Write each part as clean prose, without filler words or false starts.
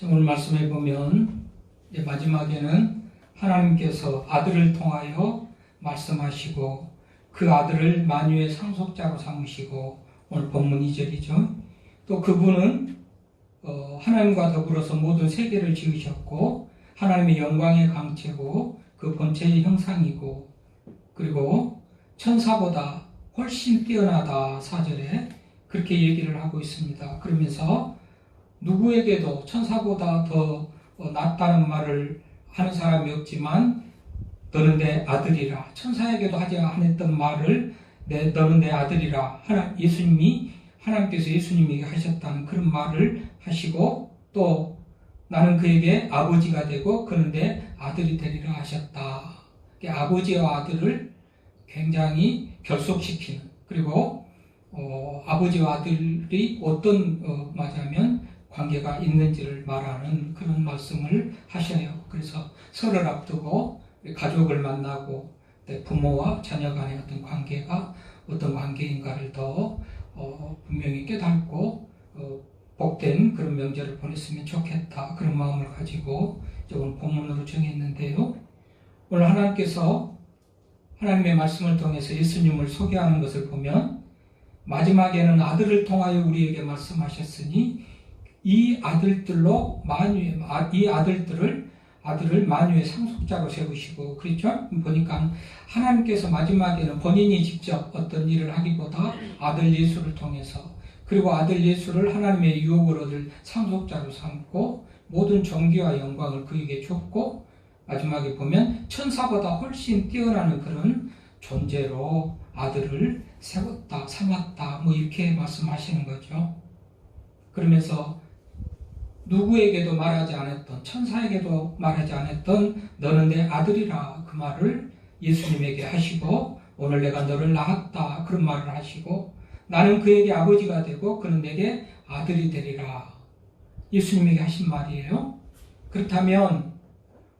오늘 말씀해 보면 이제 마지막에는 하나님께서 아들을 통하여 말씀하시고 그 아들을 만유의 상속자로 삼으시고 오늘 본문 2절이죠. 또 그분은 하나님과 더불어서 모든 세계를 지으셨고 하나님의 영광의 강체고 그 본체의 형상이고 그리고 천사보다 훨씬 뛰어나다 4절에 그렇게 얘기를 하고 있습니다. 그러면서 누구에게도 천사보다 더 낫다는 말을 하는 사람이 없지만 너는 내 아들이라, 천사에게도 하지 않았던 말을 너는 내 아들이라 하나님께서 예수님에게 하셨다는 그런 말을 하시고 또 나는 그에게 아버지가 되고 그는 내 아들이 되리라 하셨다. 아버지와 아들을 굉장히 결속시키는, 그리고 아버지와 아들이 어떤 말하자면 관계가 있는지를 말하는 그런 말씀을 하셔요. 그래서 설을 앞두고 가족을 만나고 부모와 자녀 간의 어떤 관계가 어떤 관계인가를 더 분명히 깨닫고 복된 그런 명절을 보냈으면 좋겠다, 그런 마음을 가지고 오늘 본문으로 정했는데요. 오늘 하나님께서 하나님의 말씀을 통해서 예수님을 소개하는 것을 보면 마지막에는 아들을 통하여 우리에게 말씀하셨으니 이 아들들로 아들을 만유의 상속자로 세우시고, 그렇죠? 보니까 하나님께서 마지막에는 본인이 직접 어떤 일을 하기보다 아들 예수를 통해서, 그리고 아들 예수를 하나님의 유업을 얻을 상속자로 삼고 모든 존귀와 영광을 그에게 줬고 마지막에 보면 천사보다 훨씬 뛰어나는 그런 존재로 아들을 세웠다, 삼았다, 이렇게 말씀하시는 거죠. 그러면서 누구에게도 말하지 않았던, 천사에게도 말하지 않았던 너는 내 아들이라, 그 말을 예수님에게 하시고 오늘 내가 너를 낳았다, 그런 말을 하시고 나는 그에게 아버지가 되고 그는 내게 아들이 되리라, 예수님에게 하신 말이에요. 그렇다면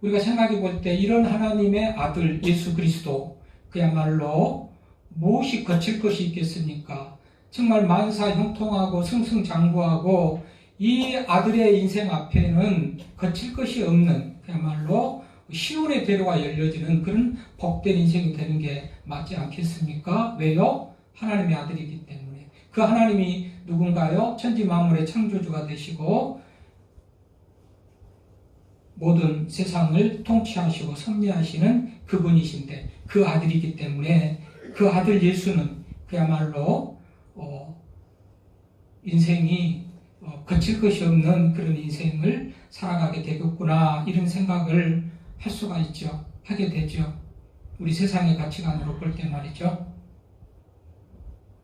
우리가 생각해 볼 때 이런 하나님의 아들 예수 그리스도, 그야말로 무엇이 거칠 것이 있겠습니까? 정말 만사 형통하고 승승장구하고 이 아들의 인생 앞에는 거칠 것이 없는, 그야말로 시온의 대로가 열려지는 그런 복된 인생이 되는 게 맞지 않겠습니까? 왜요? 하나님의 아들이기 때문에. 그 하나님이 누군가요? 천지 만물의 창조주가 되시고 모든 세상을 통치하시고 섭리하시는 그분이신데 그 아들이기 때문에 그 아들 예수는 그야말로 인생이 거칠 것이 없는 그런 인생을 살아가게 되겠구나, 이런 생각을 할 수가 있죠. 하게 되죠. 우리 세상의 가치관으로 볼 때 말이죠.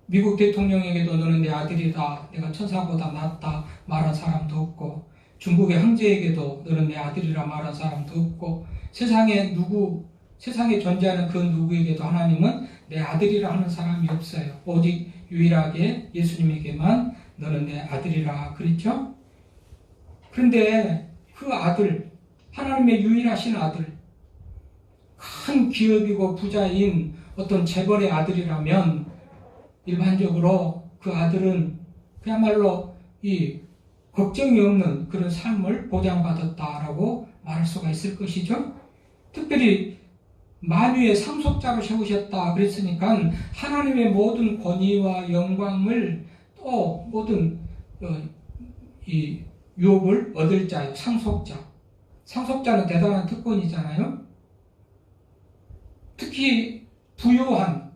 미국 대통령에게도 너는 내 아들이다, 내가 천사보다 낫다 말한 사람도 없고, 중국의 황제에게도 너는 내 아들이라 말한 사람도 없고, 세상에 존재하는 그 누구에게도 하나님은 내 아들이라 하는 사람이 없어요. 오직 유일하게 예수님에게만 너는 내 아들이라 그랬죠? 그런데 그 아들, 하나님의 유일하신 아들, 큰 기업이고 부자인 어떤 재벌의 아들이라면 일반적으로 그 아들은 그야말로 이 걱정이 없는 그런 삶을 보장받았다라고 말할 수가 있을 것이죠. 특별히 만유의 상속자로 세우셨다 그랬으니까 하나님의 모든 권위와 영광을 또 모든 이 유업을 얻을 자예요. 상속자는 대단한 특권이잖아요. 특히 부유한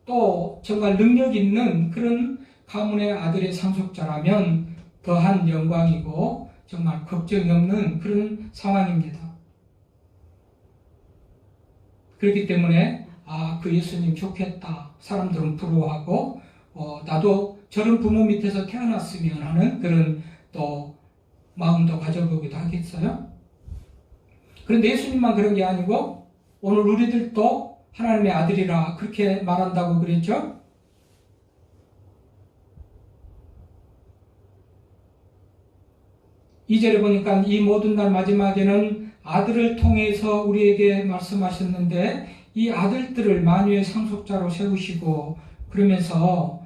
또 정말 능력 있는 그런 가문의 아들의 상속자라면 더한 영광이고 정말 걱정이 없는 그런 상황입니다. 그렇기 때문에 그 예수님 좋겠다, 사람들은 부러워하고 나도 저런 부모 밑에서 태어났으면 하는 그런 또 마음도 가져보기도 하겠어요. 그런데 예수님만 그런 게 아니고 오늘 우리들도 하나님의 아들이라 그렇게 말한다고 그랬죠. 이 절에 보니까 이 모든 날 마지막에는 아들을 통해서 우리에게 말씀하셨는데 이 아들들을 만유의 상속자로 세우시고, 그러면서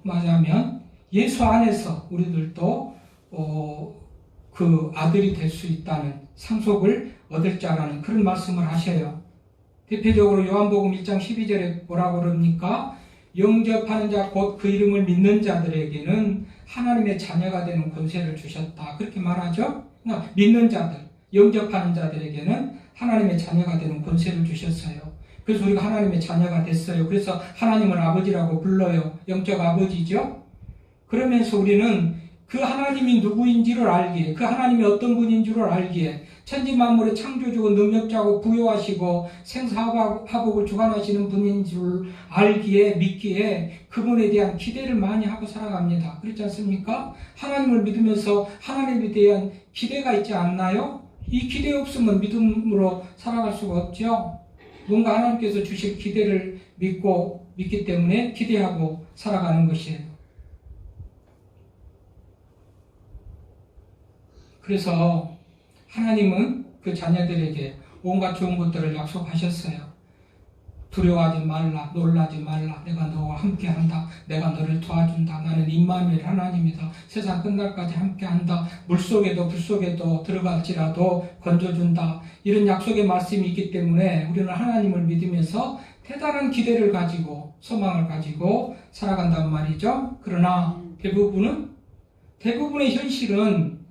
말하자면 예수 안에서 우리들도 그 아들이 될 수 있다는 상속을 얻을 자라는 그런 말씀을 하셔요. 대표적으로 요한복음 1장 12절에 뭐라고 그럽니까? 영접하는 자 곧 그 이름을 믿는 자들에게는 하나님의 자녀가 되는 권세를 주셨다. 그렇게 말하죠. 그러니까 믿는 자들, 영접하는 자들에게는 하나님의 자녀가 되는 권세를 주셨어요. 그래서 우리가 하나님의 자녀가 됐어요. 그래서 하나님을 아버지라고 불러요. 영적 아버지죠. 그러면서 우리는 그 하나님이 누구인지를 알기에, 그 하나님이 어떤 분인 줄을 알기에, 천지만물의 창조주고 능력자고 부요하시고 생사화복을 주관하시는 분인 줄 알기에, 믿기에 그분에 대한 기대를 많이 하고 살아갑니다. 그렇지 않습니까? 하나님을 믿으면서 하나님에 대한 기대가 있지 않나요? 이 기대 없으면 믿음으로 살아갈 수가 없죠. 뭔가 하나님께서 주실 기대를 믿기 때문에 기대하고 살아가는 것이에요. 그래서 하나님은 그 자녀들에게 온갖 좋은 것들을 약속하셨어요. 두려워하지 말라, 놀라지 말라, 내가 너와 함께한다, 내가 너를 도와준다, 나는 임마누엘 하나님이다, 세상 끝날까지 함께한다, 물속에도 불속에도 들어갈지라도 건져준다. 이런 약속의 말씀이 있기 때문에 우리는 하나님을 믿으면서 대단한 기대를 가지고 소망을 가지고 살아간단 말이죠. 그러나 대부분의 현실은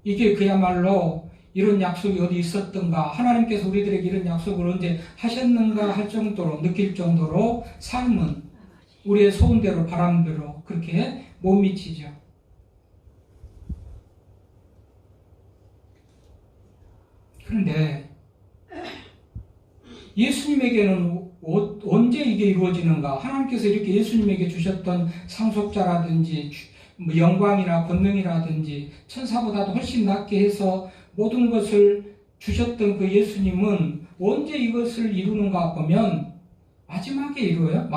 이게 그야말로 이런 약속이 어디 있었던가, 하나님께서 우리들에게 이런 약속을 언제 하셨는가 할 정도로, 느낄 정도로 삶은 우리의 소원대로 바람대로 그렇게 못 미치죠. 그런데 예수님에게는 언제 이게 이루어지는가? 하나님께서 이렇게 예수님에게 주셨던 상속자라든지 영광이나 권능이라든지 천사보다도 훨씬 낫게 해서 모든 것을 주셨던 그 예수님은 언제 이것을 이루는가 보면 마지막에 이루어요.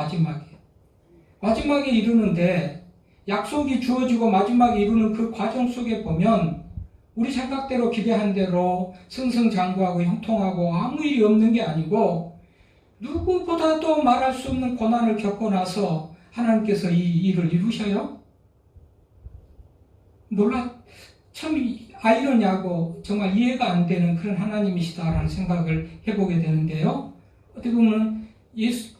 마지막에 이루는데, 약속이 주어지고 마지막에 이루는 그 과정 속에 보면 우리 생각대로 기대한 대로 승승장구하고 형통하고 아무 일이 없는 게 아니고, 누구보다도 말할 수 없는 고난을 겪고 나서 하나님께서 이 일을 이루셔요. 참 아이러니하고 정말 이해가 안 되는 그런 하나님이시다라는 생각을 해보게 되는데요. 어떻게 보면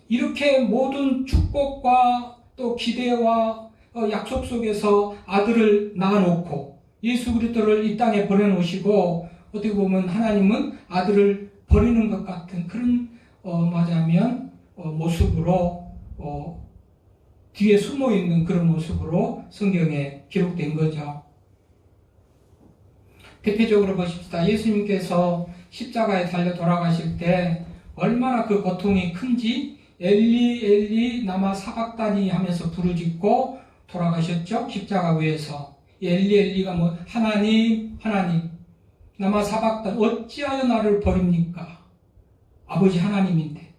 이렇게 모든 축복과 또 기대와 약속 속에서 아들을 낳아놓고 예수 그리스도를 이 땅에 보내놓으시고, 어떻게 보면 하나님은 아들을 버리는 것 같은 그런 말하자면 모습으로 뒤에 숨어있는 그런 모습으로 성경에 기록된 거죠. 대표적으로 보십시다. 예수님께서 십자가에 달려 돌아가실 때 얼마나 그 고통이 큰지 엘리 엘리 나마 사박다니 하면서 부르짖고 돌아가셨죠. 십자가 위에서. 엘리 엘리가 하나님 하나님 나마 사박다니 어찌하여 나를 버립니까? 아버지 하나님인데.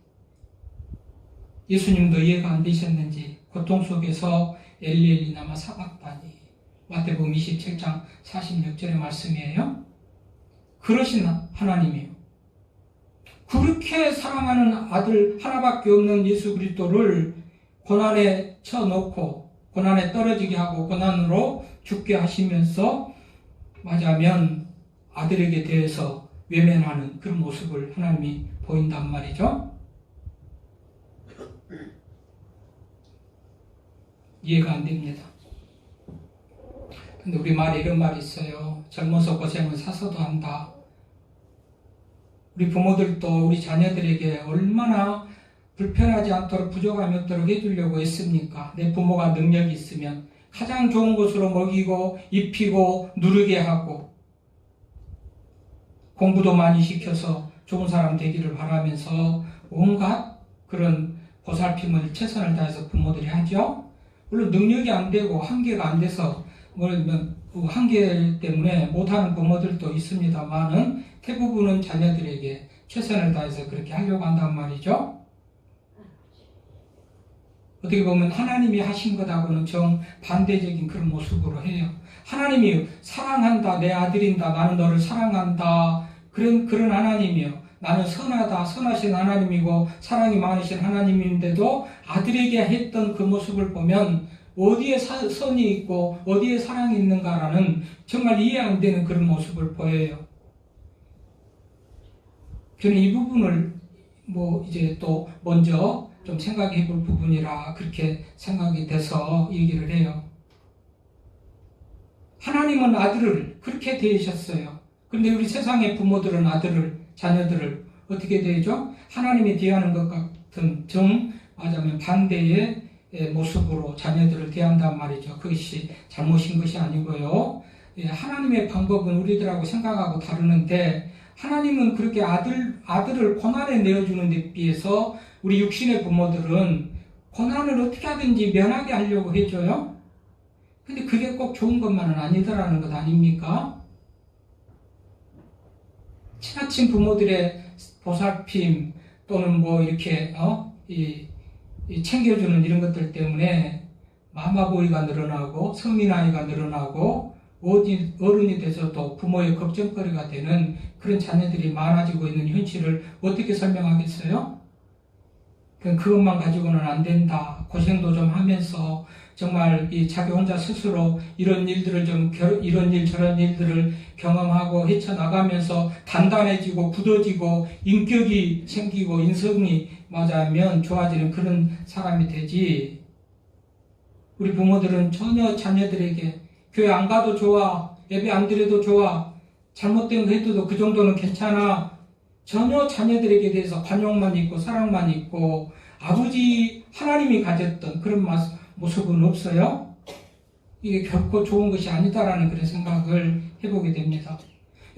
예수님도 이해가 안 되셨는지 고통 속에서 엘리 엘리 나마 사박다니, 마태복음 27장 46절의 말씀이에요. 그러신 하나님이에요. 그렇게 사랑하는 아들 하나밖에 없는 예수 그리스도를 고난에 쳐놓고 고난에 떨어지게 하고 고난으로 죽게 하시면서 맞으면 아들에게 대해서 외면하는 그런 모습을 하나님이 보인단 말이죠. 이해가 안 됩니다. 근데 우리 말에 이런 말이 있어요. 젊어서 고생은 사서도 한다. 우리 부모들도 우리 자녀들에게 얼마나 불편하지 않도록 부족함이 없도록 해주려고 했습니까? 내 부모가 능력이 있으면 가장 좋은 곳으로 먹이고 입히고 누르게 하고 공부도 많이 시켜서 좋은 사람 되기를 바라면서 온갖 그런 보살핌을 최선을 다해서 부모들이 하죠. 물론 능력이 안 되고 한계가 안 돼서 한계 때문에 못하는 부모들도 있습니다만은 대부분은 자녀들에게 최선을 다해서 그렇게 하려고 한단 말이죠. 어떻게 보면 하나님이 하신 것하고는 정반대적인 그런 모습으로 해요. 하나님이 사랑한다, 내 아들인다, 나는 너를 사랑한다, 그런 하나님이요. 나는 선하다, 선하신 하나님이고 사랑이 많으신 하나님인데도 아들에게 했던 그 모습을 보면 어디에 선이 있고 어디에 사랑이 있는가라는 정말 이해 안 되는 그런 모습을 보여요. 저는 이 부분을 이제 또 먼저 좀 생각해 볼 부분이라 그렇게 생각이 돼서 얘기를 해요. 하나님은 아들을 그렇게 대하셨어요. 그런데 우리 세상의 부모들은 자녀들을 어떻게 대하죠? 하나님이 대하는 것 같은 말하자면 반대의 모습으로 자녀들을 대한단 말이죠. 그것이 잘못인 것이 아니고요. 하나님의 방법은 우리들하고 생각하고 다르는데 하나님은 그렇게 아들을 고난에 내어주는 데 비해서 우리 육신의 부모들은 고난을 어떻게 하든지 면하게 하려고 해줘요. 근데 그게 꼭 좋은 것만은 아니더라는 것 아닙니까? 지나친 부모들의 보살핌 또는 이렇게 챙겨주는 이런 것들 때문에 마마보이가 늘어나고 성민아이가 늘어나고 어른이 돼서도 부모의 걱정거리가 되는 그런 자녀들이 많아지고 있는 현실을 어떻게 설명하겠어요? 그것만 가지고는 안 된다. 고생도 좀 하면서 정말 자기 혼자 스스로 이런 일들을 이런 일 저런 일들을 경험하고 헤쳐나가면서 단단해지고 굳어지고 인격이 생기고 인성이 맞으면 좋아지는 그런 사람이 되지. 우리 부모들은 전혀 자녀들에게 교회 안 가도 좋아, 예배 안 드려도 좋아, 잘못된 거 해도 그 정도는 괜찮아, 전혀 자녀들에게 대해서 관용만 있고 사랑만 있고 아버지 하나님이 가졌던 그런 모습은 없어요. 이게 결코 좋은 것이 아니다라는 그런 생각을 해보게 됩니다.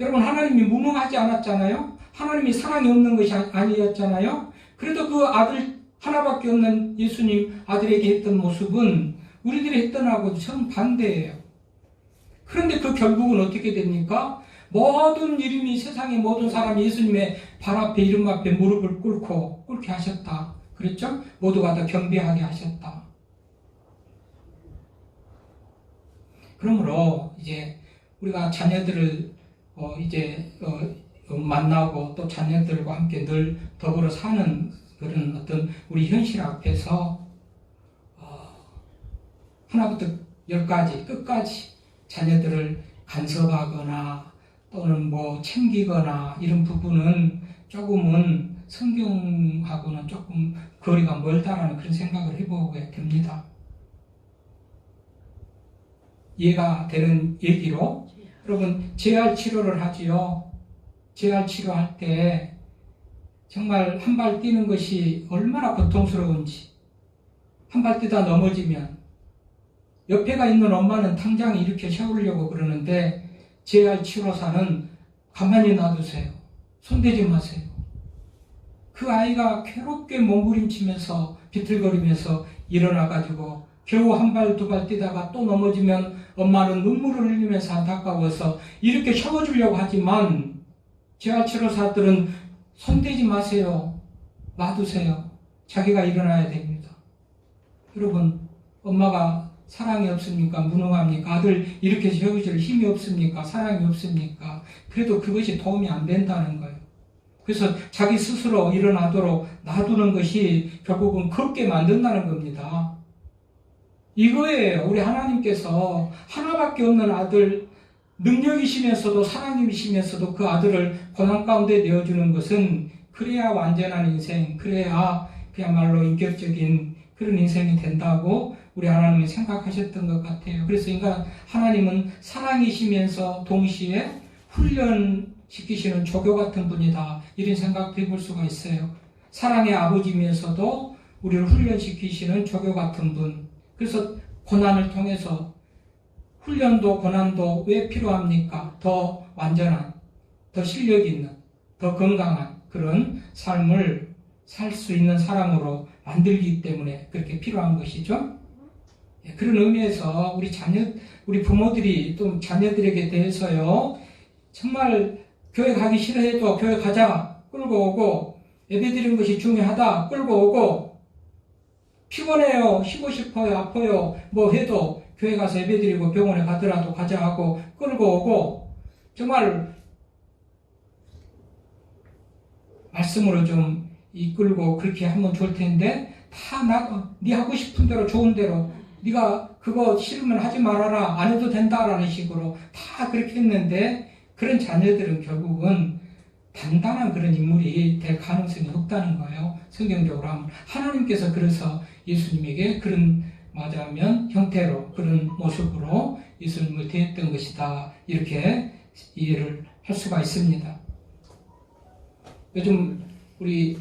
여러분, 하나님이 무능하지 않았잖아요. 하나님이 사랑이 없는 것이 아니었잖아요. 그래도 그 아들 하나밖에 없는 예수님 아들에게 했던 모습은 우리들이 했던 하고 정반대예요. 그런데 그 결국은 어떻게 됩니까? 모든 이름이 세상의 모든 사람이 예수님의 발 앞에 이름 앞에 무릎을 꿇게 하셨다. 그랬죠? 모두가 다 경배하게 하셨다. 그러므로 이제 우리가 자녀들을 만나고 또 자녀들과 함께 늘 더불어 사는 그런 어떤 우리 현실 앞에서 하나부터 10까지 끝까지 자녀들을 간섭하거나 또는 챙기거나 이런 부분은 조금은 성경하고는 조금 거리가 멀다라는 그런 생각을 해보게 됩니다. 이해가 되는 얘기로 여러분 재활 치료를 하지요. 재활 치료할 때 정말 한 발 뛰는 것이 얼마나 고통스러운지, 한 발 뛰다 넘어지면 옆에가 있는 엄마는 당장 일으켜 세우려고 그러는데 재활 치료사는 가만히 놔두세요. 손대지 마세요. 그 아이가 괴롭게 몸부림치면서 비틀거리면서 일어나가지고 겨우 한 발 두 발 뛰다가 또 넘어지면 엄마는 눈물을 흘리면서 안타까워서 이렇게 세워주려고 하지만 재활치료사들은 손대지 마세요. 놔두세요. 자기가 일어나야 됩니다. 여러분, 엄마가 사랑이 없습니까? 무능합니까? 아들 이렇게 세워줄 힘이 없습니까? 사랑이 없습니까? 그래도 그것이 도움이 안 된다는 거예요. 그래서 자기 스스로 일어나도록 놔두는 것이 결국은 걷게 만든다는 겁니다. 이거예요. 우리 하나님께서 하나밖에 없는 아들, 능력이시면서도 사랑이시면서도 그 아들을 고난 가운데 내어주는 것은 그래야 완전한 인생, 그래야 그야말로 인격적인 그런 인생이 된다고 우리 하나님이 생각하셨던 것 같아요. 그래서 하나님은 사랑이시면서 동시에 훈련시키시는 조교 같은 분이다. 이런 생각도 해볼 수가 있어요. 사랑의 아버지면서도 우리를 훈련시키시는 조교 같은 분. 그래서 고난을 통해서 훈련도 고난도 왜 필요합니까? 더 완전한, 더 실력 있는, 더 건강한 그런 삶을 살 수 있는 사람으로 만들기 때문에 그렇게 필요한 것이죠. 그런 의미에서 우리 부모들이 또 자녀들에게 대해서요, 정말 교회 가기 싫어해도 교회 가자 끌고 오고, 예배드리는 것이 중요하다 끌고 오고, 피곤해요, 쉬고 싶어요, 아파요 해도 교회 가서 예배드리고 병원에 가더라도 가자 하고 끌고 오고, 정말 말씀으로 좀 이끌고 그렇게 하면 좋을 텐데 다 네 하고 싶은 대로 좋은 대로 네가 그거 싫으면 하지 말아라, 안 해도 된다라는 식으로 다 그렇게 했는데 그런 자녀들은 결국은 단단한 그런 인물이 될 가능성이 없다는 거예요. 성경적으로 하면 하나님께서 그래서 예수님에게 그런 맞아면 형태로 그런 모습으로 예수님을 대했던 것이다, 이렇게 이해를 할 수가 있습니다. 요즘 우리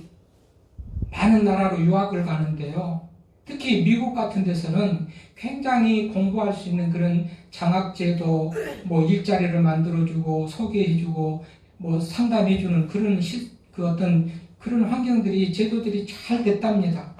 많은 나라로 유학을 가는데요, 특히 미국 같은 데서는 굉장히 공부할 수 있는 그런 장학제도, 뭐 일자리를 만들어주고 소개해주고 뭐 상담해주는 그런 그 어떤 그런 환경들이, 제도들이 잘 됐답니다.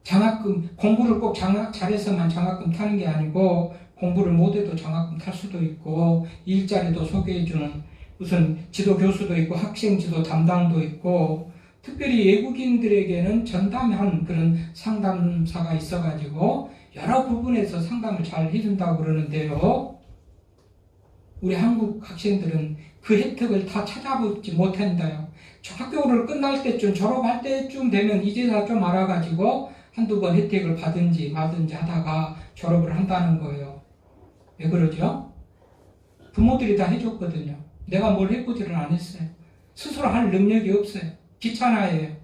장학금, 공부를 꼭 잘해서만 장학금 타는 게 아니고 공부를 못해도 장학금 탈 수도 있고, 일자리도 소개해주는 무슨 지도 교수도 있고 학생 지도 담당도 있고, 특별히 외국인들에게는 전담한 그런 상담사가 있어가지고 여러 부분에서 상담을 잘 해준다고 그러는데요, 우리 한국 학생들은 그 혜택을 다 찾아보지 못한다요. 학교를 끝날 때쯤, 졸업할 때쯤 되면 이제야 좀 알아가지고 한두 번 혜택을 받은지 마든지 하다가 졸업을 한다는 거예요. 왜 그러죠? 부모들이 다 해줬거든요. 내가 뭘 해보지를 않았어요. 스스로 할 능력이 없어요. 귀찮아해요.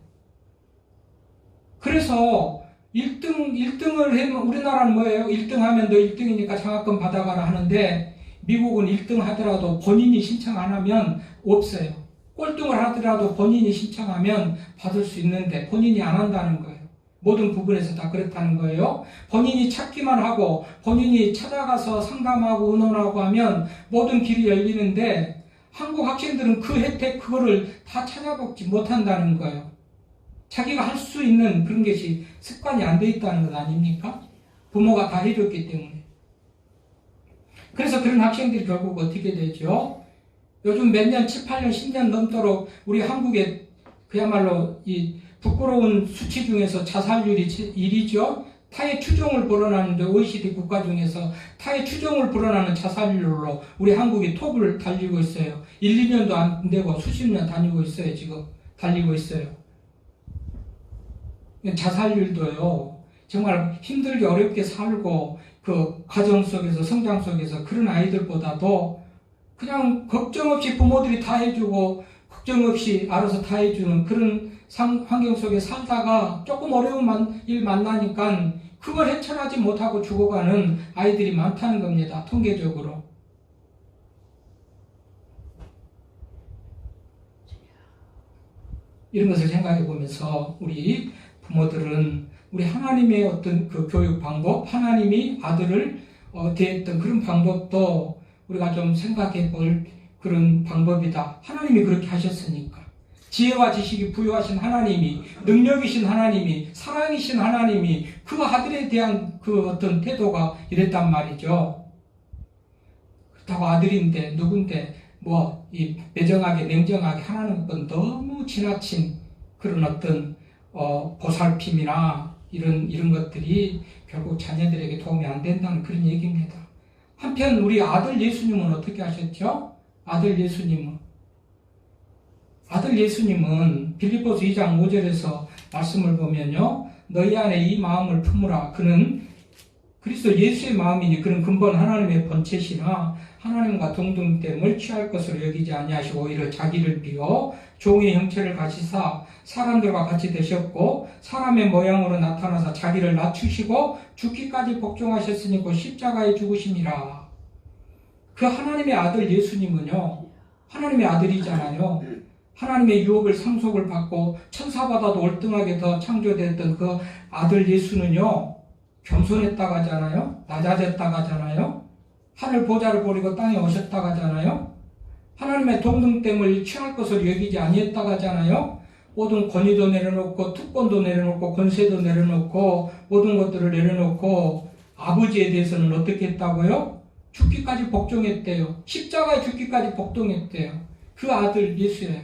그래서 1등을 하면, 우리나라는 뭐예요? 1등 하면 너 1등이니까 장학금 받아가라 하는데, 미국은 1등 하더라도 본인이 신청 안 하면 없어요. 꼴등을 하더라도 본인이 신청하면 받을 수 있는데 본인이 안 한다는 거예요. 모든 부분에서 다 그렇다는 거예요. 본인이 찾기만 하고 본인이 찾아가서 상담하고 의논하고 하면 모든 길이 열리는데, 한국 학생들은 그 혜택, 그거를 다 찾아보지 못한다는 거예요. 자기가 할 수 있는 그런 것이 습관이 안 돼 있다는 것 아닙니까? 부모가 다 해줬기 때문에. 그래서 그런 학생들이 결국 어떻게 되죠? 요즘 몇 년, 7, 8년, 10년 넘도록 우리 한국에 그야말로 이 부끄러운 수치 중에서 자살률이 1위죠. 타의 추종을 불어나는데 OECD 국가 중에서 타의 추종을 불어나는 자살률로 우리 한국이 톱을 달리고 있어요. 1, 2년도 안 되고 수십 년 다니고 있어요. 지금 달리고 있어요. 자살률도요, 정말 힘들게 어렵게 살고 그 과정 속에서, 성장 속에서 그런 아이들보다도 그냥 걱정 없이 부모들이 다 해주고 걱정 없이 알아서 다 해주는 그런 환경 속에 살다가 조금 어려운 일 만나니까 그걸 헤쳐나지 못하고 죽어가는 아이들이 많다는 겁니다. 통계적으로. 이런 것을 생각해 보면서 우리 부모들은 우리 하나님의 어떤 그 교육 방법, 하나님이 아들을 대했던 그런 방법도 우리가 좀 생각해 볼 그런 방법이다. 하나님이 그렇게 하셨으니까. 지혜와 지식이 부여하신 하나님이, 능력이신 하나님이, 사랑이신 하나님이 그 아들에 대한 그 어떤 태도가 이랬단 말이죠. 그렇다고 아들인데 누군데 뭐 이 매정하게 냉정하게 하나는 건 너무 지나친 그런 어떤 보살핌이나 이런 것들이 결국 자녀들에게 도움이 안 된다는 그런 얘기입니다. 한편 우리 아들 예수님은 어떻게 하셨죠? 아들 예수님은 빌립보서 2장 5절에서 말씀을 보면요, 너희 안에 이 마음을 품으라. 그는 그리스도 예수의 마음이니 그는 근본 하나님의 본체시나 하나님과 동등됨을 취할 것으로 여기지 아니하시고 오히려 자기를 비워 종의 형체를 가지사 사람들과 같이 되셨고 사람의 모양으로 나타나사 자기를 낮추시고 죽기까지 복종하셨으니 곧 십자가에 죽으심이라. 그 하나님의 아들 예수님은요, 하나님의 아들이잖아요. 하나님의 유업을 상속을 받고 천사보다도 월등하게 더 창조됐던 그 아들 예수는요, 겸손했다고 하잖아요. 낮아졌다고 하잖아요. 하늘 보좌를 버리고 땅에 오셨다고 하잖아요. 하나님의 동등됨을 취할 것을 여기지 아니했다고 하잖아요. 모든 권위도 내려놓고 특권도 내려놓고 권세도 내려놓고 모든 것들을 내려놓고 아버지에 대해서는 어떻게 했다고요? 죽기까지 복종했대요. 십자가에 죽기까지 복종했대요. 그 아들 예수예요.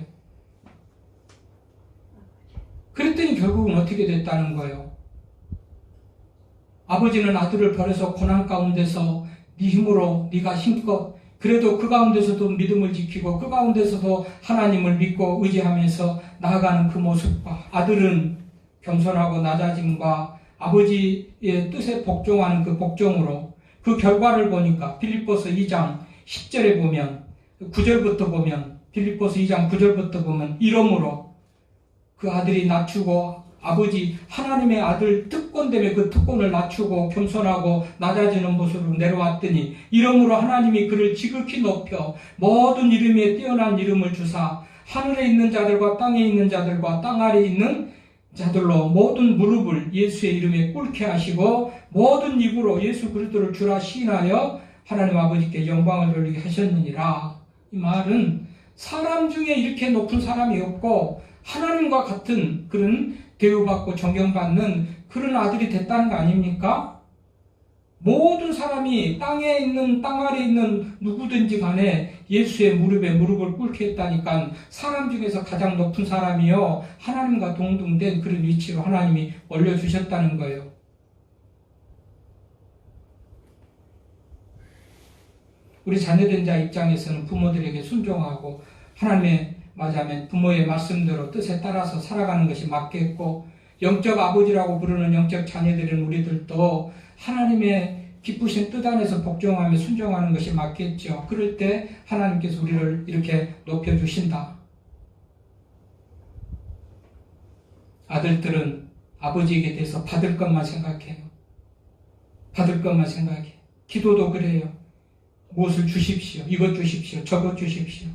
그랬더니 결국은 어떻게 됐다는 거예요? 아버지는 아들을 버려서 고난 가운데서 네 힘으로 네가 힘껏 그래도 그 가운데서도 믿음을 지키고 그 가운데서도 하나님을 믿고 의지하면서 나아가는 그 모습과 아들은 겸손하고 낮아짐과 아버지의 뜻에 복종하는 그 복종으로 그 결과를 보니까 빌립보서 2장 10절에 보면 9절부터 보면 빌립보서 2장 9절부터 보면 이러므로 그 아들이 낮추고 아버지 하나님의 아들 특권 때문에 그 특권을 낮추고 겸손하고 낮아지는 모습으로 내려왔더니 이러므로 하나님이 그를 지극히 높여 모든 이름에 뛰어난 이름을 주사 하늘에 있는 자들과 땅에 있는 자들과 땅 아래에 있는 자들로 모든 무릎을 예수의 이름에 꿇게 하시고 모든 입으로 예수 그리스도를 주라 시인하여 하나님 아버지께 영광을 돌리게 하셨느니라. 이 말은 사람 중에 이렇게 높은 사람이 없고 하나님과 같은 그런 대우받고 존경받는 그런 아들이 됐다는 거 아닙니까? 모든 사람이 땅에 있는 땅 아래에 있는 누구든지 간에 예수의 무릎에 무릎을 꿇게 했다니까 사람 중에서 가장 높은 사람이요 하나님과 동등된 그런 위치로 하나님이 올려주셨다는 거예요. 우리 자녀된 자 입장에서는 부모들에게 순종하고 하나님의 맞아면 부모의 말씀대로 뜻에 따라서 살아가는 것이 맞겠고 영적 아버지라고 부르는 영적 자녀들인 우리들도 하나님의 기쁘신 뜻 안에서 복종하며 순종하는 것이 맞겠죠. 그럴 때 하나님께서 우리를 이렇게 높여주신다. 아들들은 아버지에게 대해서 받을 것만 생각해요. 받을 것만 생각해. 기도도 그래요. 무엇을 주십시오. 이것 주십시오. 저것 주십시오.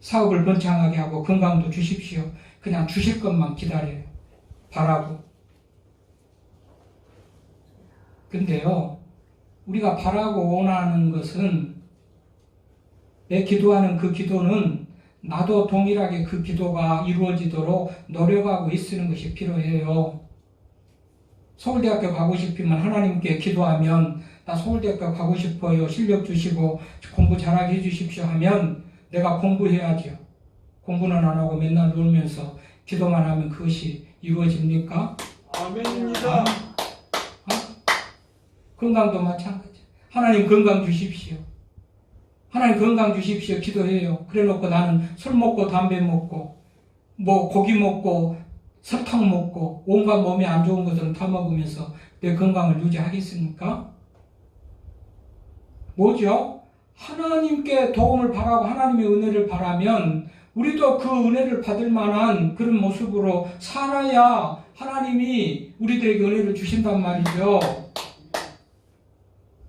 사업을 번창하게 하고 건강도 주십시오. 그냥 주실 것만 기다려요. 바라고. 근데요, 우리가 바라고 원하는 것은 내 기도하는 그 기도는 나도 동일하게 그 기도가 이루어지도록 노력하고 있는 것이 필요해요. 서울대학교 가고 싶으면 하나님께 기도하면 나 서울대학교 가고 싶어요. 실력 주시고 공부 잘하게 해주십시오 하면 내가 공부해야죠. 공부는 안 하고 맨날 놀면서 기도만 하면 그것이 이루어집니까? 아멘입니다. 건강도 마찬가지. 하나님 건강 주십시오. 하나님 건강 주십시오. 기도해요. 그래 놓고 나는 술 먹고 담배 먹고 뭐 고기 먹고 설탕 먹고 온갖 몸에 안 좋은 것들은 다 먹으면서 내 건강을 유지하겠습니까? 뭐죠? 하나님께 도움을 바라고 하나님의 은혜를 바라면 우리도 그 은혜를 받을 만한 그런 모습으로 살아야 하나님이 우리들에게 은혜를 주신단 말이죠.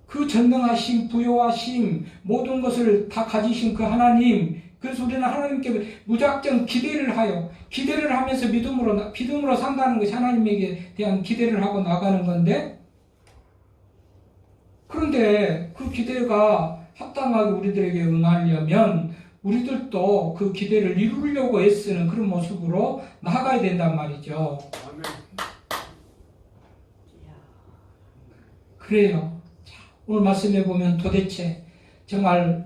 그 전능하심, 부요하심, 모든 것을 다 가지신 그 하나님, 그래서 우리는 하나님께 무작정 기대를 하면서 믿음으로 산다는 것이 하나님에게 대한 기대를 하고 나가는 건데, 그런데 그 기대가 합당하게 우리들에게 응하려면 우리들도 그 기대를 이루려고 애쓰는 그런 모습으로 나아가야 된단 말이죠. 그래요. 오늘 말씀해 보면 도대체 정말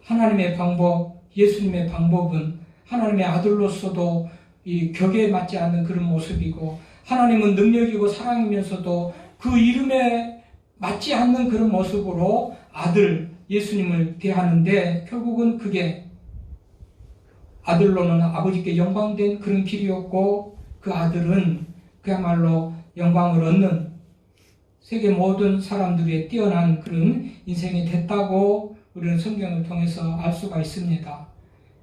하나님의 방법, 예수님의 방법은 하나님의 아들로서도 이 격에 맞지 않는 그런 모습이고 하나님은 능력이고 사랑이면서도 그 이름에 맞지 않는 그런 모습으로 아들 예수님을 대하는데 결국은 그게 아들로는 아버지께 영광된 그런 길이었고 그 아들은 그야말로 영광을 얻는 세계 모든 사람들의 뛰어난 그런 인생이 됐다고 우리는 성경을 통해서 알 수가 있습니다.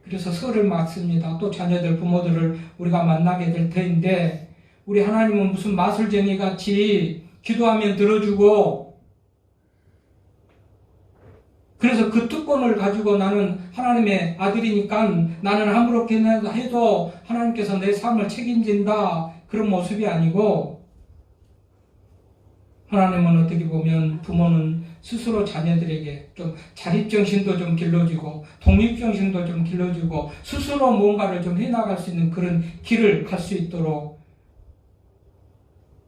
그래서 설을 맞습니다. 또 자녀들, 부모들을 우리가 만나게 될 터인데 우리 하나님은 무슨 마술쟁이 같이 기도하면 들어주고 그래서 그 특권을 가지고 나는 하나님의 아들이니까 나는 아무렇게 해도 하나님께서 내 삶을 책임진다 그런 모습이 아니고 하나님은 어떻게 보면 부모는 스스로 자녀들에게 좀 자립정신도 좀 길러주고 독립정신도 좀 길러주고 스스로 뭔가를 좀 해나갈 수 있는 그런 길을 갈 수 있도록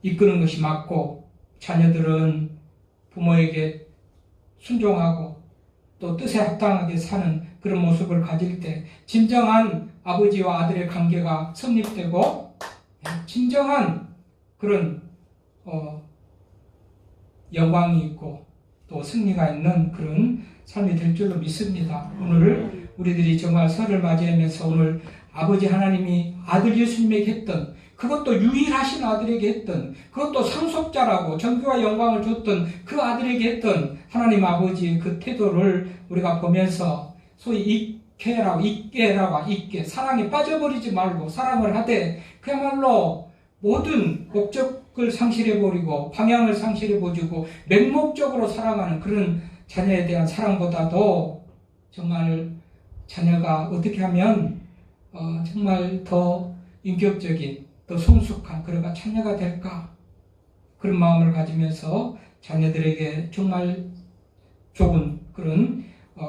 이끄는 것이 맞고 자녀들은 부모에게 순종하고 또 뜻에 합당하게 사는 그런 모습을 가질 때 진정한 아버지와 아들의 관계가 성립되고 진정한 그런 영광이 있고 또 승리가 있는 그런 삶이 될 줄로 믿습니다. 오늘 우리들이 정말 설을 맞이하면서 오늘 아버지 하나님이 아들 예수님에게 했던 그것도 유일하신 아들에게 했던, 그것도 상속자라고 정교와 영광을 줬던 그 아들에게 했던 하나님 아버지의 그 태도를 우리가 보면서 소위 있게 사랑에 빠져버리지 말고 사랑을 하되 그야말로 모든 목적을 상실해버리고 방향을 상실해버리고 맹목적으로 사랑하는 그런 자녀에 대한 사랑보다도 정말 자녀가 어떻게 하면 정말 더 인격적인, 더 성숙한 그러가 자녀가 될까, 그런 마음을 가지면서 자녀들에게 정말 좋은 그런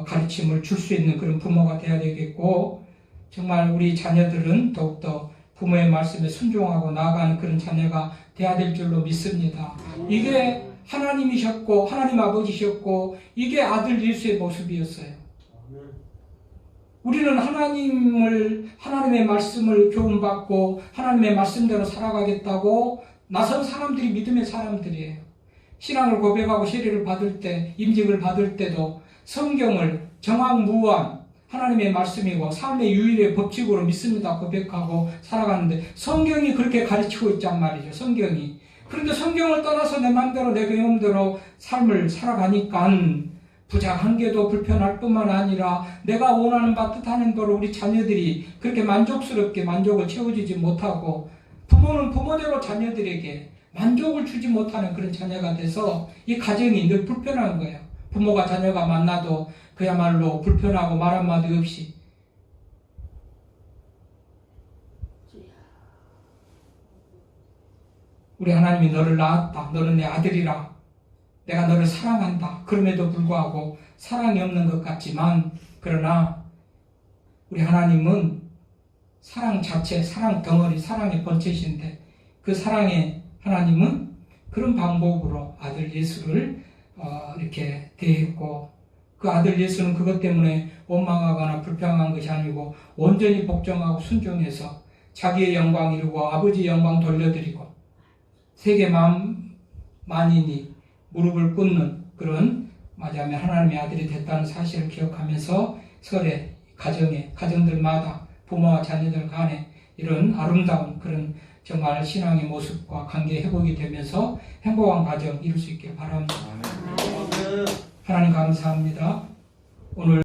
가르침을 줄 수 있는 그런 부모가 되어야 되겠고, 정말 우리 자녀들은 더욱더 부모의 말씀에 순종하고 나아가는 그런 자녀가 되어야 될 줄로 믿습니다. 이게 하나님이셨고 하나님 아버지셨고 이게 아들 예수의 모습이었어요. 우리는 하나님의 말씀을 교훈받고 하나님의 말씀대로 살아가겠다고 나선 사람들이 믿음의 사람들이에요. 신앙을 고백하고 세례를 받을 때, 임직을 받을 때도 성경을 정확무한 하나님의 말씀이고 삶의 유일의 법칙으로 믿습니다 고백하고 살아가는데 성경이 그렇게 가르치고 있단 말이죠. 성경이. 그런데 성경을 떠나서 내 마음대로 내 경험대로 삶을 살아가니까 부작한 게도 불편할 뿐만 아니라 내가 원하는 바 뜻하는 대로 우리 자녀들이 그렇게 만족스럽게 만족을 채워주지 못하고, 부모는 부모대로 자녀들에게 만족을 주지 못하는 그런 자녀가 돼서 이 가정이 늘 불편한 거예요. 부모가 자녀가 만나도 그야말로 불편하고 말 한마디 없이. 우리 하나님이 너를 낳았다. 너는 내 아들이라. 내가 너를 사랑한다. 그럼에도 불구하고 사랑이 없는 것 같지만, 그러나 우리 하나님은 사랑 자체, 사랑 덩어리, 사랑의 본체이신데 그 사랑의 하나님은 그런 방법으로 아들 예수를 이렇게 대했고, 그 아들 예수는 그것 때문에 원망하거나 불평한 것이 아니고 온전히 복종하고 순종해서 자기의 영광 이루고 아버지의 영광 돌려드리고 세계 만인이 무릎을 꿇는 그런 맞이하면 하나님의 아들이 됐다는 사실을 기억하면서 설에 가정들마다 부모와 자녀들 간에 이런 아름다운 그런 정말 신앙의 모습과 관계 회복이 되면서 행복한 가정 이룰 수 있길 바랍니다. 하나님 감사합니다. 오늘